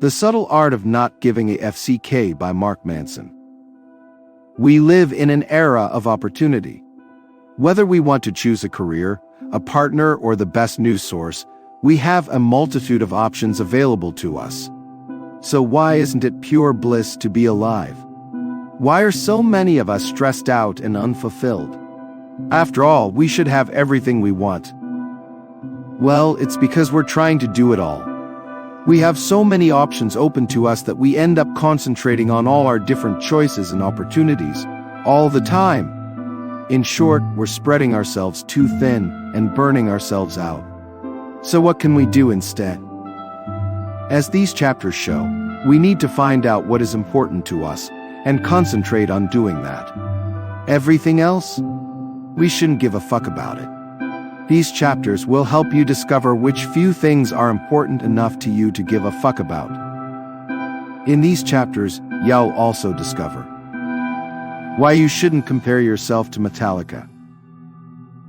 The Subtle Art of Not Giving a FCK by Mark Manson. We live in an era of opportunity. Whether we want to choose a career, a partner, or the best news source, we have a multitude of options available to us. So why isn't it pure bliss to be alive? Why are so many of us stressed out and unfulfilled? After all, we should have everything we want. Well, it's because we're trying to do it all. We have so many options open to us that we end up concentrating on all our different choices and opportunities, all the time. In short, we're spreading ourselves too thin and burning ourselves out. So what can we do instead? As these chapters show, we need to find out what is important to us and concentrate on doing that. Everything else? We shouldn't give a fuck about it. These chapters will help you discover which few things are important enough to you to give a fuck about. In these chapters, you'll also discover why you shouldn't compare yourself to Metallica.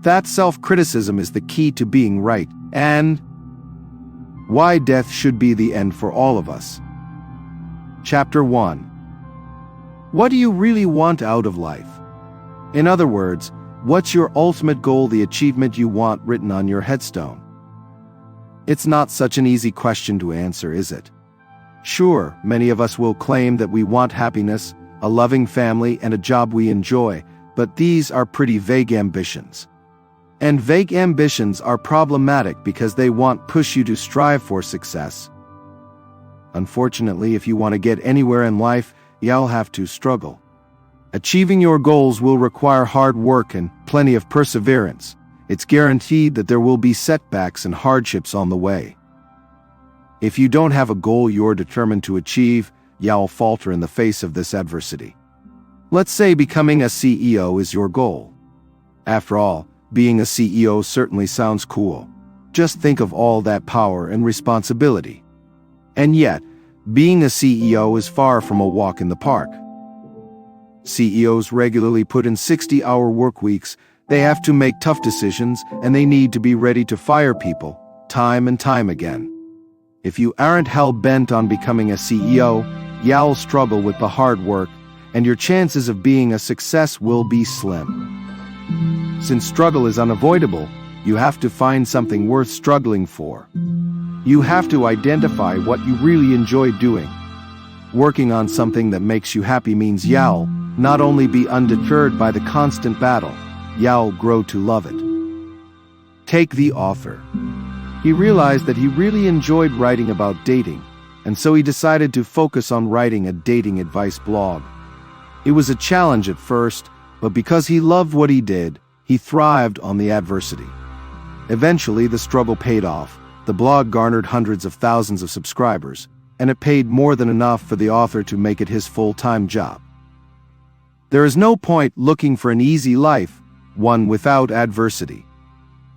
That self-criticism is the key to being right, and why death should be the end for all of us. Chapter 1. What do you really want out of life? In other words, what's your ultimate goal, the achievement you want written on your headstone? It's not such an easy question to answer, is it? Sure, many of us will claim that we want happiness, a loving family, and a job we enjoy, but these are pretty vague ambitions. And vague ambitions are problematic because they won't push you to strive for success. Unfortunately, if you want to get anywhere in life, you'll have to struggle. Achieving your goals will require hard work and plenty of perseverance. It's guaranteed that there will be setbacks and hardships on the way. If you don't have a goal you're determined to achieve, you'll falter in the face of this adversity. Let's say becoming a CEO is your goal. After all, being a CEO certainly sounds cool. Just think of all that power and responsibility. And yet, being a CEO is far from a walk in the park. CEOs regularly put in 60-hour work weeks, they have to make tough decisions, and they need to be ready to fire people, time and time again. If you aren't hell-bent on becoming a CEO, you'll struggle with the hard work, and your chances of being a success will be slim. Since struggle is unavoidable, you have to find something worth struggling for. You have to identify what you really enjoy doing. Working on something that makes you happy means you'll not only be undeterred by the constant battle, you'll grow to love it. Take the author. He realized that he really enjoyed writing about dating, and so he decided to focus on writing a dating advice blog. It was a challenge at first, but because he loved what he did, he thrived on the adversity. Eventually, the struggle paid off. The blog garnered hundreds of thousands of subscribers, and it paid more than enough for the author to make it his full-time job. There is no point looking for an easy life, one without adversity.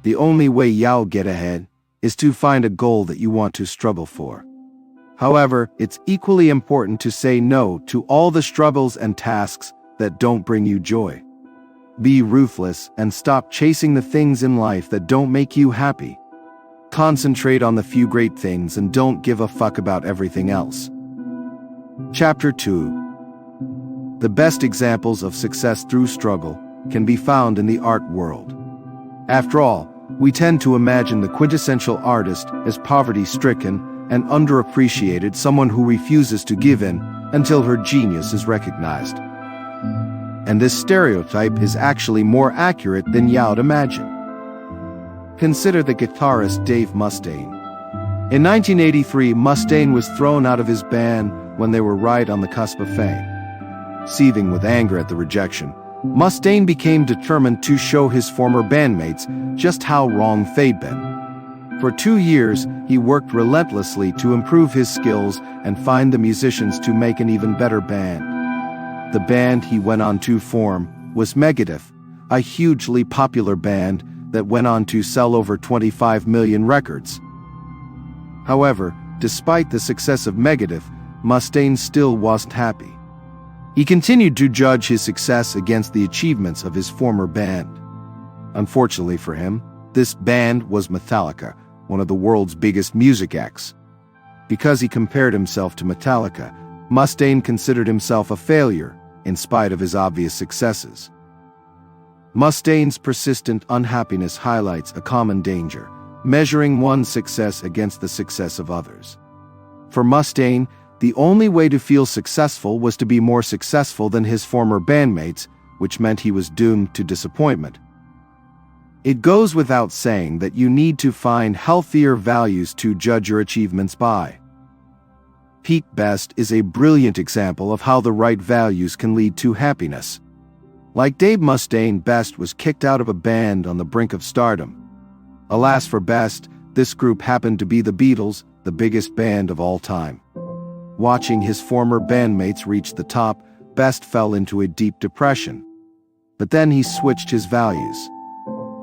The only way you'll get ahead is to find a goal that you want to struggle for. However, it's equally important to say no to all the struggles and tasks that don't bring you joy. Be ruthless and stop chasing the things in life that don't make you happy. Concentrate on the few great things and don't give a fuck about everything else. Chapter 2. The best examples of success through struggle can be found in the art world. After all, we tend to imagine the quintessential artist as poverty-stricken and underappreciated, someone who refuses to give in until her genius is recognized. And this stereotype is actually more accurate than you'd imagine. Consider the guitarist Dave Mustaine. In 1983, Mustaine was thrown out of his band when they were right on the cusp of fame. Seething with anger at the rejection, Mustaine became determined to show his former bandmates just how wrong they'd been. For 2 years, he worked relentlessly to improve his skills and find the musicians to make an even better band. The band he went on to form was Megadeth, a hugely popular band that went on to sell over 25 million records. However, despite the success of Megadeth, Mustaine still wasn't happy. He continued to judge his success against the achievements of his former band. Unfortunately for him, this band was Metallica, one of the world's biggest music acts. Because he compared himself to Metallica, Mustaine considered himself a failure, in spite of his obvious successes. Mustaine's persistent unhappiness highlights a common danger: measuring one's success against the success of others. For Mustaine, the only way to feel successful was to be more successful than his former bandmates, which meant he was doomed to disappointment. It goes without saying that you need to find healthier values to judge your achievements by. Pete Best is a brilliant example of how the right values can lead to happiness. Like Dave Mustaine, Best was kicked out of a band on the brink of stardom. Alas for Best, this group happened to be the Beatles, the biggest band of all time. Watching his former bandmates reach the top, Best fell into a deep depression. But then he switched his values.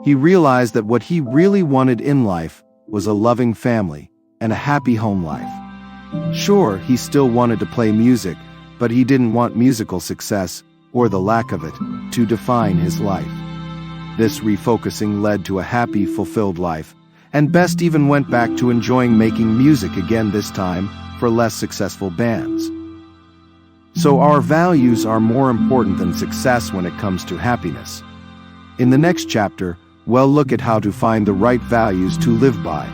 He realized that what he really wanted in life was a loving family and a happy home life. Sure, he still wanted to play music, but he didn't want musical success, or the lack of it, to define his life. This refocusing led to a happy, fulfilled life, and Best even went back to enjoying making music again, this time for less successful bands. So our values are more important than success when it comes to happiness. In the next chapter, we'll look at how to find the right values to live by.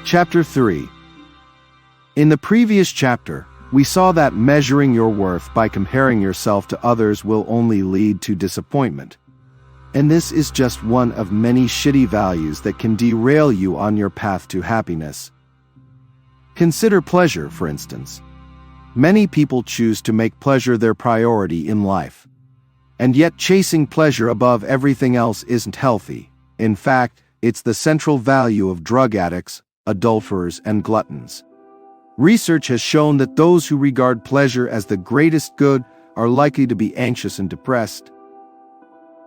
Chapter 3. In the previous chapter, we saw that measuring your worth by comparing yourself to others will only lead to disappointment. And this is just one of many shitty values that can derail you on your path to happiness. Consider pleasure, for instance. Many people choose to make pleasure their priority in life. And yet chasing pleasure above everything else isn't healthy. In fact, it's the central value of drug addicts, adulterers, and gluttons. Research has shown that those who regard pleasure as the greatest good are likely to be anxious and depressed.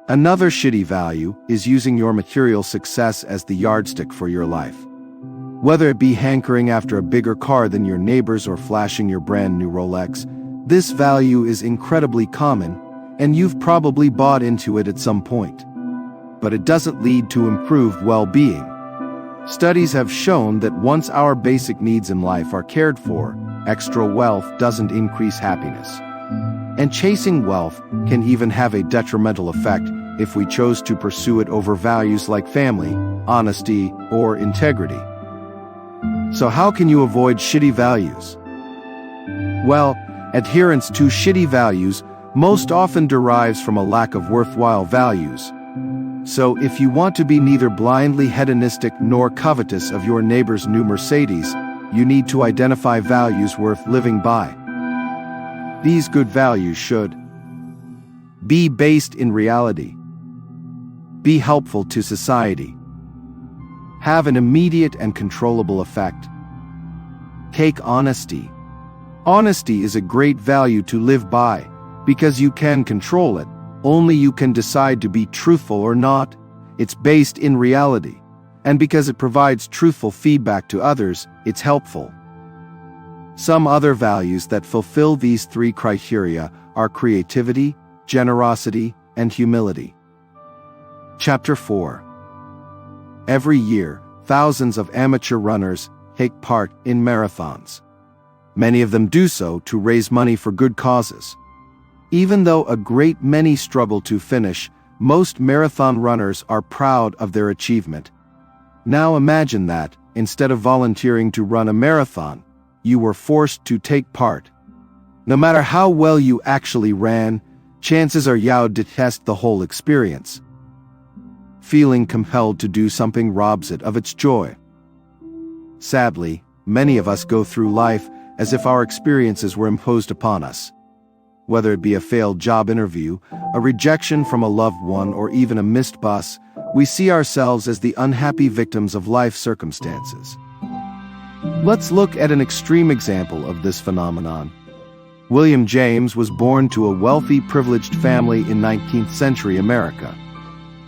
Another shitty value is using your material success as the yardstick for your life. Whether it be hankering after a bigger car than your neighbors or flashing your brand new Rolex, this value is incredibly common, and you've probably bought into it at some point. But it doesn't lead to improved well-being. Studies have shown that once our basic needs in life are cared for, extra wealth doesn't increase happiness. And chasing wealth can even have a detrimental effect if we chose to pursue it over values like family, honesty, or integrity. So how can you avoid shitty values? Well, adherence to shitty values most often derives from a lack of worthwhile values. So if you want to be neither blindly hedonistic nor covetous of your neighbor's new Mercedes, you need to identify values worth living by. These good values should be based in reality, be helpful to society, have an immediate and controllable effect, take honesty. Honesty is a great value to live by, because you can control it, only you can decide to be truthful or not. It's based in reality. And because it provides truthful feedback to others, it's helpful. Some other values that fulfill these three criteria are creativity, generosity, and humility. Chapter 4. Every year, thousands of amateur runners take part in marathons. Many of them do so to raise money for good causes. Even though a great many struggle to finish, most marathon runners are proud of their achievement. Now imagine that, instead of volunteering to run a marathon, you were forced to take part. No matter how well you actually ran, chances are you'd detest the whole experience. Feeling compelled to do something robs it of its joy. Sadly, many of us go through life as if our experiences were imposed upon us. Whether it be a failed job interview, a rejection from a loved one, or even a missed bus, we see ourselves as the unhappy victims of life circumstances. Let's look at an extreme example of this phenomenon. William James was born to a wealthy, privileged family in 19th century America.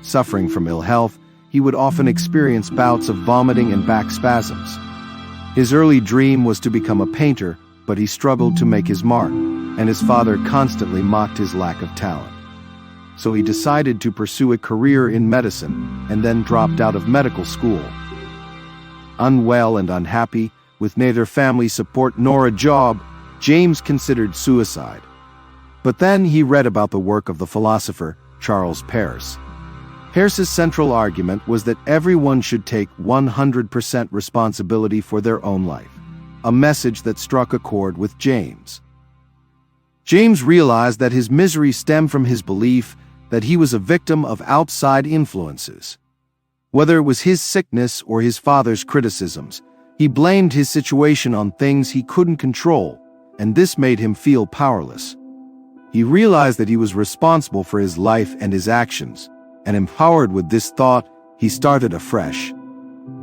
Suffering from ill health, he would often experience bouts of vomiting and back spasms. His early dream was to become a painter, but he struggled to make his mark, and his father constantly mocked his lack of talent. So he decided to pursue a career in medicine, and then dropped out of medical school. Unwell and unhappy, With neither family support nor a job, James considered suicide. But then he read about the work of the philosopher Charles Peirce. Peirce's central argument was that everyone should take 100% responsibility for their own life, a message that struck a chord with James. James realized that his misery stemmed from his belief that he was a victim of outside influences. Whether it was his sickness or his father's criticisms, he blamed his situation on things he couldn't control, and this made him feel powerless. He realized that he was responsible for his life and his actions, and empowered with this thought, he started afresh.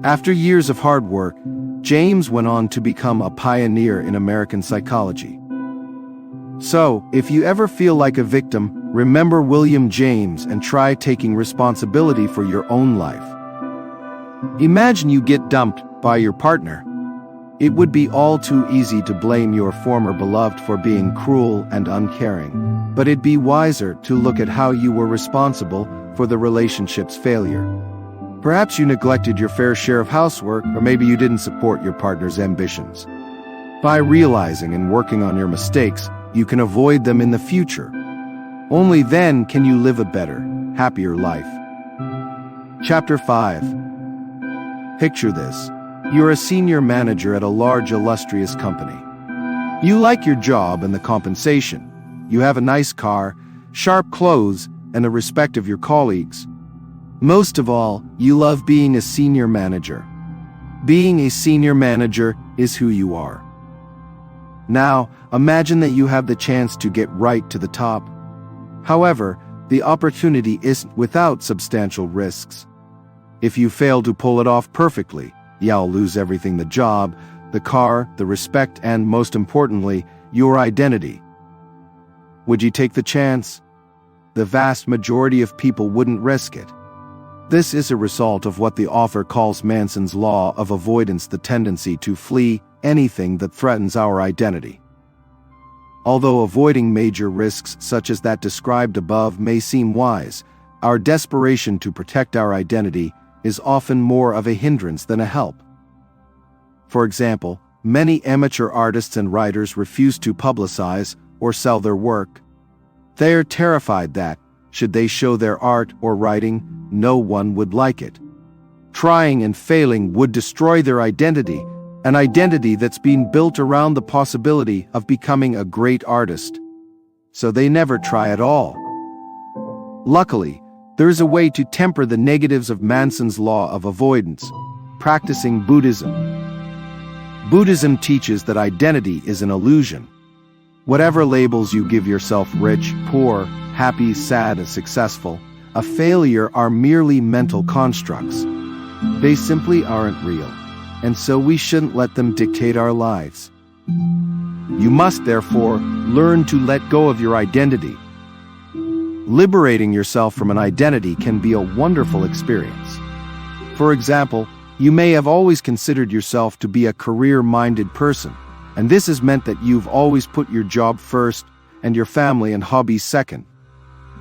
After years of hard work, James went on to become a pioneer in American psychology. So, if you ever feel like a victim, remember William James and try taking responsibility for your own life. Imagine you get dumped by your partner. It would be all too easy to blame your former beloved for being cruel and uncaring, but it'd be wiser to look at how you were responsible for the relationship's failure. Perhaps you neglected your fair share of housework, or maybe you didn't support your partner's ambitions. By realizing and working on your mistakes, you can avoid them in the future. Only then can you live a better, happier life. Chapter 5. Picture this. You're a senior manager at a large, illustrious company. You like your job and the compensation. You have a nice car, sharp clothes, and the respect of your colleagues. Most of all, you love being a senior manager. Being a senior manager is who you are. Now, imagine that you have the chance to get right to the top. However, the opportunity isn't without substantial risks. If you fail to pull it off perfectly, you'll lose everything: the job, the car, the respect, and most importantly, your identity. Would you take the chance? The vast majority of people wouldn't risk it. This is a result of what the author calls Manson's law of avoidance, the tendency to flee anything that threatens our identity. Although avoiding major risks such as that described above may seem wise, our desperation to protect our identity is often more of a hindrance than a help. For example, many amateur artists and writers refuse to publicize or sell their work. They are terrified that, should they show their art or writing, no one would like it. Trying and failing would destroy their identity, an identity that's been built around the possibility of becoming a great artist. So they never try at all. Luckily, there is a way to temper the negatives of Manson's law of avoidance: practicing Buddhism. Buddhism teaches that identity is an illusion. Whatever labels you give yourself, rich, poor, happy, sad, and successful, a failure, are merely mental constructs. They simply aren't real, and so we shouldn't let them dictate our lives. You must, therefore, learn to let go of your identity. Liberating yourself from an identity can be a wonderful experience. For example, you may have always considered yourself to be a career-minded person, and this has meant that you've always put your job first and your family and hobbies second.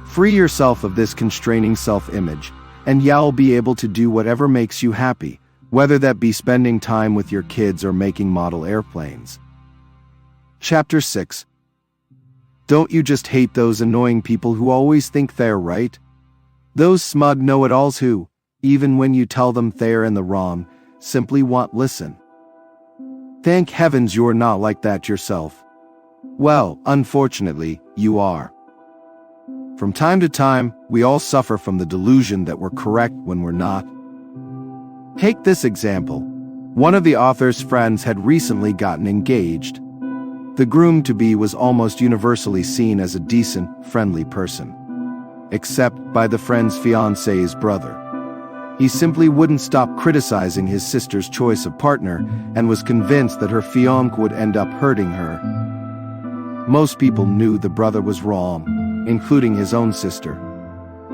Free yourself of this constraining self-image, and you'll be able to do whatever makes you happy, whether that be spending time with your kids or making model airplanes. Chapter 6. Don't you just hate those annoying people who always think they're right? Those smug know-it-alls who, even when you tell them they're in the wrong, simply won't listen. Thank heavens you're not like that yourself. Well, unfortunately, you are. From time to time, we all suffer from the delusion that we're correct when we're not. Take this example. One of the author's friends had recently gotten engaged. The groom-to-be was almost universally seen as a decent, friendly person. Except by the friend's fiancé's brother. He simply wouldn't stop criticizing his sister's choice of partner and was convinced that her fiancé would end up hurting her. Most people knew the brother was wrong, including his own sister.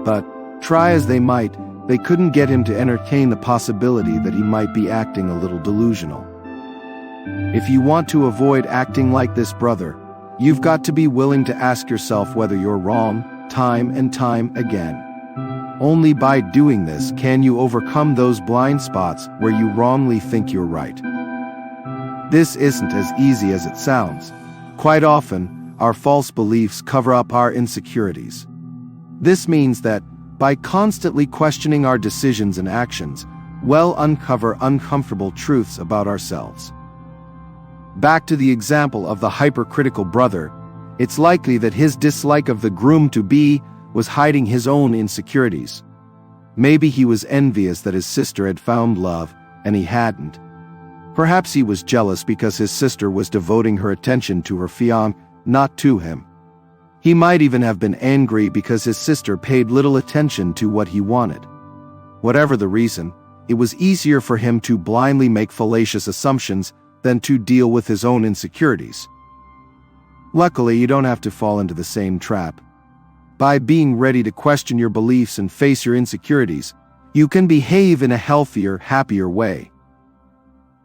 But, try as they might, they couldn't get him to entertain the possibility that he might be acting a little delusional. If you want to avoid acting like this brother, you've got to be willing to ask yourself whether you're wrong, time and time again. Only by doing this can you overcome those blind spots where you wrongly think you're right. This isn't as easy as it sounds. Quite often, our false beliefs cover up our insecurities. This means that, by constantly questioning our decisions and actions, we'll uncover uncomfortable truths about ourselves. Back to the example of the hypercritical brother, it's likely that his dislike of the groom-to-be was hiding his own insecurities. Maybe he was envious that his sister had found love, and he hadn't. Perhaps he was jealous because his sister was devoting her attention to her fiancé, not to him. He might even have been angry because his sister paid little attention to what he wanted. Whatever the reason, it was easier for him to blindly make fallacious assumptions than to deal with his own insecurities. Luckily, you don't have to fall into the same trap. By being ready to question your beliefs and face your insecurities, you can behave in a healthier, happier way.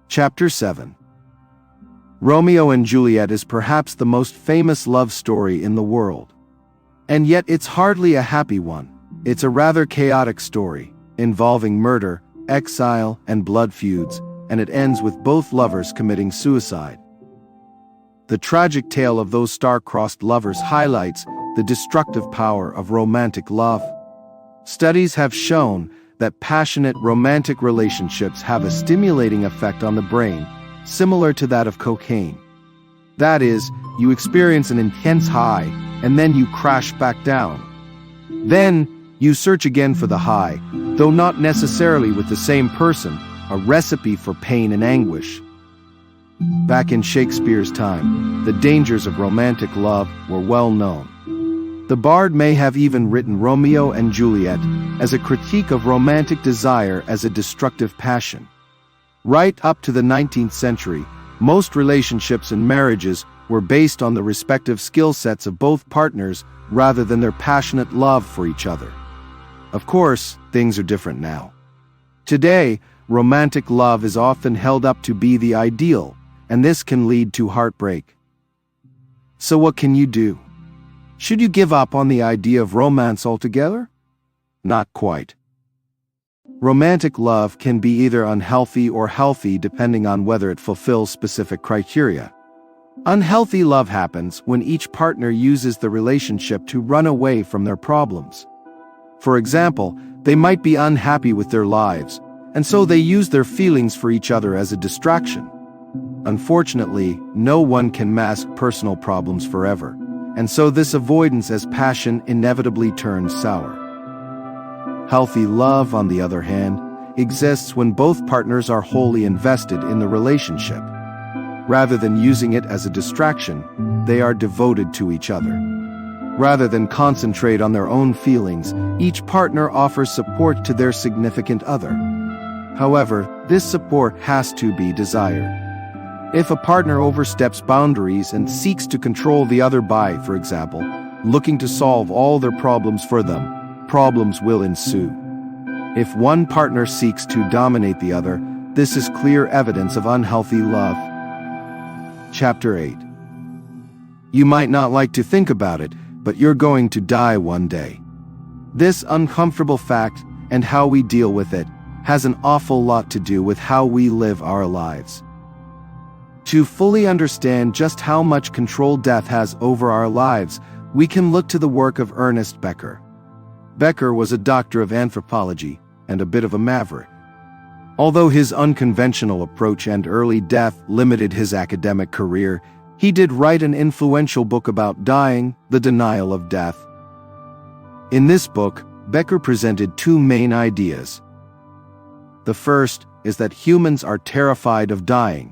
Chapter 7. Romeo and Juliet is perhaps the most famous love story in the world. And yet it's hardly a happy one. It's a rather chaotic story, involving murder, exile, and blood feuds, and it ends with both lovers committing suicide. The tragic tale of those star-crossed lovers highlights the destructive power of romantic love. Studies have shown that passionate romantic relationships have a stimulating effect on the brain, similar to that of cocaine. That is, you experience an intense high, and then you crash back down. Then, you search again for the high, though not necessarily with the same person, a recipe for pain and anguish. Back in Shakespeare's time, the dangers of romantic love were well known. The bard may have even written Romeo and Juliet as a critique of romantic desire as a destructive passion. Right up to the 19th century, most relationships and marriages were based on the respective skill sets of both partners rather than their passionate love for each other. Of course, things are different now. Today, romantic love is often held up to be the ideal, and this can lead to heartbreak. So what can you do? Should you give up on the idea of romance altogether? Not quite. Romantic love can be either unhealthy or healthy depending on whether it fulfills specific criteria. Unhealthy love happens when each partner uses the relationship to run away from their problems. For example, they might be unhappy with their lives, and so they use their feelings for each other as a distraction. Unfortunately, no one can mask personal problems forever, and so this avoidance as passion inevitably turns sour. Healthy love, on the other hand, exists when both partners are wholly invested in the relationship. Rather than using it as a distraction, they are devoted to each other. Rather than concentrate on their own feelings, each partner offers support to their significant other. However, this support has to be desired. If a partner oversteps boundaries and seeks to control the other by, for example, looking to solve all their problems for them, problems will ensue. If one partner seeks to dominate the other, this is clear evidence of unhealthy love. Chapter 8. You might not like to think about it, but you're going to die one day. This uncomfortable fact, and how we deal with it, has an awful lot to do with how we live our lives. To fully understand just how much control death has over our lives, we can look to the work of Ernest Becker. Becker was a doctor of anthropology and a bit of a maverick. Although his unconventional approach and early death limited his academic career, he did write an influential book about dying, The Denial of Death. In this book, Becker presented two main ideas. The first is that humans are terrified of dying.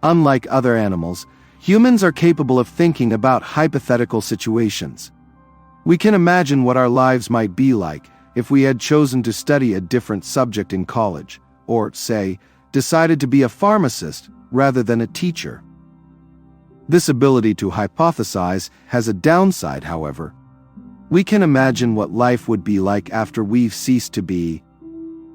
Unlike other animals, humans are capable of thinking about hypothetical situations. We can imagine what our lives might be like if we had chosen to study a different subject in college, or, say, decided to be a pharmacist rather than a teacher. This ability to hypothesize has a downside, however. We can imagine what life would be like after we've ceased to be.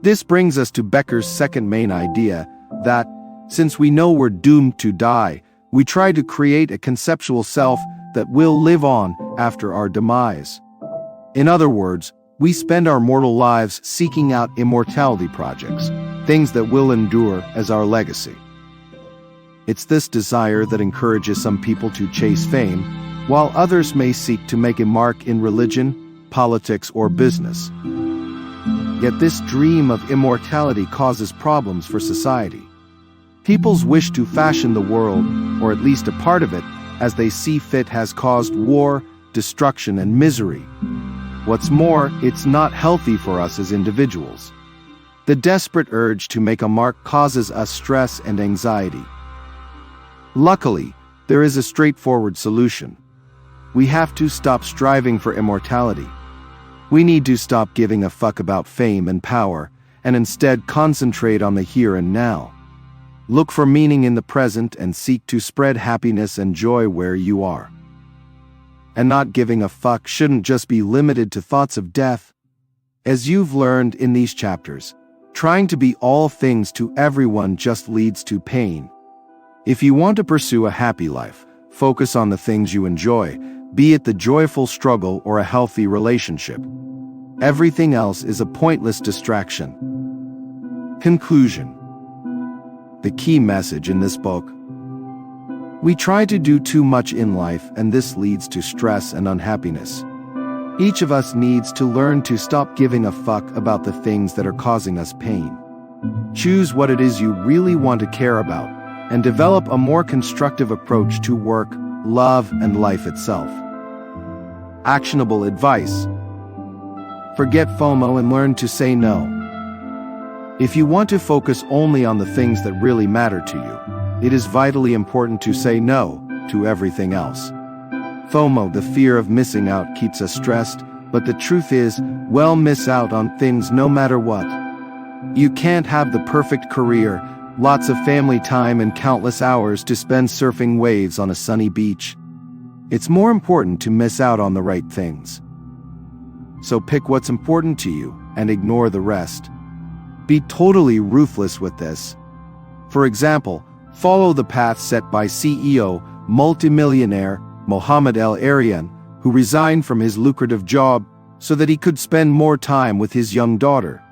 This brings us to Becker's second main idea, that, since we know we're doomed to die, we try to create a conceptual self that will live on after our demise. In other words, we spend our mortal lives seeking out immortality projects, things that will endure as our legacy. It's this desire that encourages some people to chase fame, while others may seek to make a mark in religion, politics, or business. Yet this dream of immortality causes problems for society. People's wish to fashion the world, or at least a part of it, as they see fit has caused war, destruction, and misery. What's more, it's not healthy for us as individuals. The desperate urge to make a mark causes us stress and anxiety. Luckily, there is a straightforward solution. We have to stop striving for immortality. We need to stop giving a fuck about fame and power, and instead concentrate on the here and now. Look for meaning in the present and seek to spread happiness and joy where you are. And not giving a fuck shouldn't just be limited to thoughts of death. As you've learned in these chapters, trying to be all things to everyone just leads to pain. If you want to pursue a happy life, focus on the things you enjoy, be it the joyful struggle or a healthy relationship. Everything else is a pointless distraction. Conclusion. The key message in this book: we try to do too much in life, and this leads to stress and unhappiness. Each of us needs to learn to stop giving a fuck about the things that are causing us pain. Choose what it is you really want to care about, and develop a more constructive approach to work, love, and life itself. Actionable advice. Forget FOMO and learn to say no. If you want to focus only on the things that really matter to you, it is vitally important to say no to everything else. FOMO, the fear of missing out, keeps us stressed, but the truth is, we'll miss out on things no matter what. You can't have the perfect career, lots of family time, and countless hours to spend surfing waves on a sunny beach. It's more important to miss out on the right things. So pick what's important to you and ignore the rest. Be totally ruthless with this. For example, follow the path set by CEO, multimillionaire Mohammed El-Arian, who resigned from his lucrative job so that he could spend more time with his young daughter.